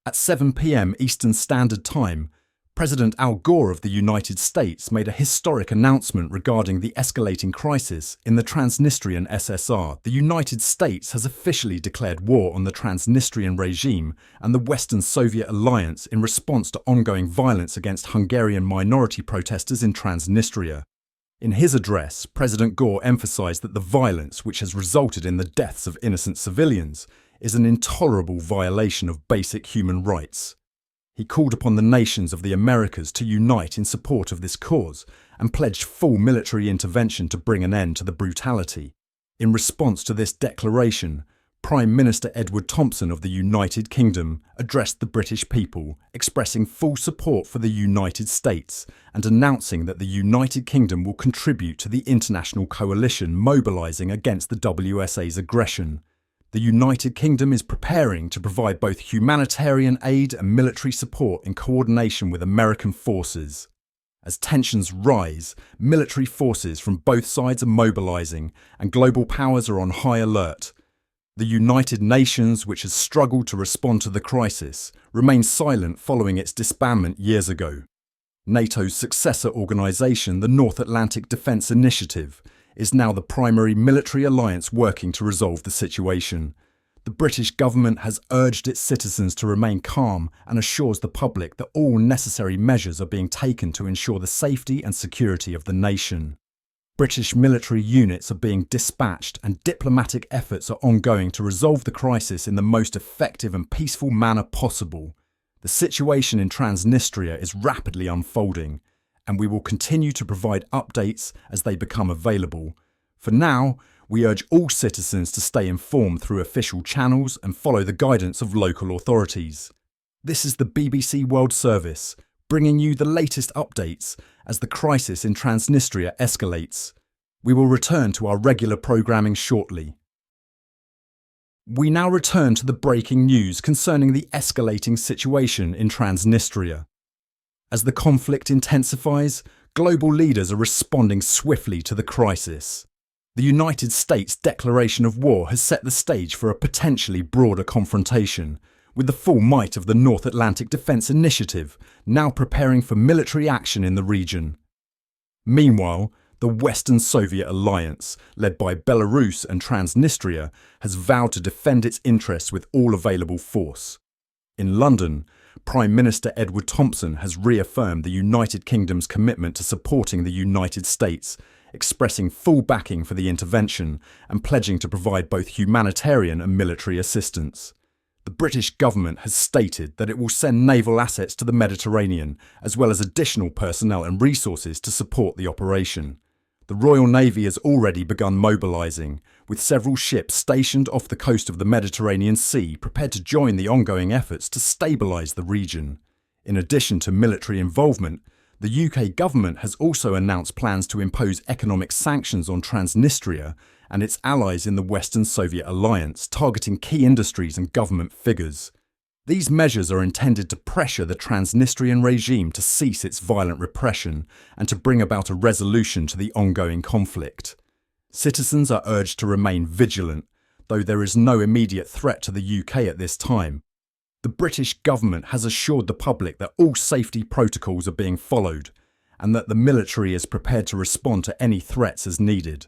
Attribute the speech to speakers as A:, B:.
A: At 7 p.m. Eastern Standard Time, President Al Gore of the United States made a historic announcement regarding the escalating crisis in the Transnistrian SSR. The United States has officially declared war on the Transnistrian regime and the Western Soviet alliance in response to ongoing violence against Hungarian minority protesters in Transnistria. In his address, President Gore emphasized that the violence which has resulted in the deaths of innocent civilians is an intolerable violation of basic human rights. He called upon the nations of the Americas to unite in support of this cause and pledged full military intervention to bring an end to the brutality. In response to this declaration, Prime Minister Edward Thompson of the United Kingdom addressed the British people, expressing full support for the United States and announcing that the United Kingdom will contribute to the international coalition mobilizing against the WSA's aggression. The United Kingdom is preparing to provide both humanitarian aid and military support in coordination with American forces. As tensions rise, military forces from both sides are mobilizing and global powers are on high alert. The United Nations, which has struggled to respond to the crisis, remains silent following its disbandment years ago. NATO's successor organisation, the North Atlantic Defence Initiative, is now the primary military alliance working to resolve the situation. The British government has urged its citizens to remain calm and assures the public that all necessary measures are being taken to ensure the safety and security of the nation. British military units are being dispatched and diplomatic efforts are ongoing to resolve the crisis in the most effective and peaceful manner possible. The situation in Transnistria is rapidly unfolding, and we will continue to provide updates as they become available. For now, we urge all citizens to stay informed through official channels and follow the guidance of local authorities. This is the BBC World Service, bringing you the latest updates as the crisis in Transnistria escalates. We will return to our regular programming shortly. We now return to the breaking news concerning the escalating situation in Transnistria. As the conflict intensifies, global leaders are responding swiftly to the crisis. The United States' declaration of war has set the stage for a potentially broader confrontation, with the full might of the North Atlantic Defence Initiative now preparing for military action in the region. Meanwhile, the Western Soviet alliance, led by Belarus and Transnistria, has vowed to defend its interests with all available force. In London, Prime Minister Edward Thompson has reaffirmed the United Kingdom's commitment to supporting the United States, expressing full backing for the intervention and pledging to provide both humanitarian and military assistance. The British government has stated that it will send naval assets to the Mediterranean, as well as additional personnel and resources to support the operation. The Royal Navy has already begun mobilising, with several ships stationed off the coast of the Mediterranean Sea prepared to join the ongoing efforts to stabilise the region. In addition to military involvement, the UK government has also announced plans to impose economic sanctions on Transnistria and its allies in the Western Soviet alliance, targeting key industries and government figures. These measures are intended to pressure the Transnistrian regime to cease its violent repression and to bring about a resolution to the ongoing conflict. Citizens are urged to remain vigilant, though there is no immediate threat to the UK at this time. The British government has assured the public that all safety protocols are being followed and that the military is prepared to respond to any threats as needed.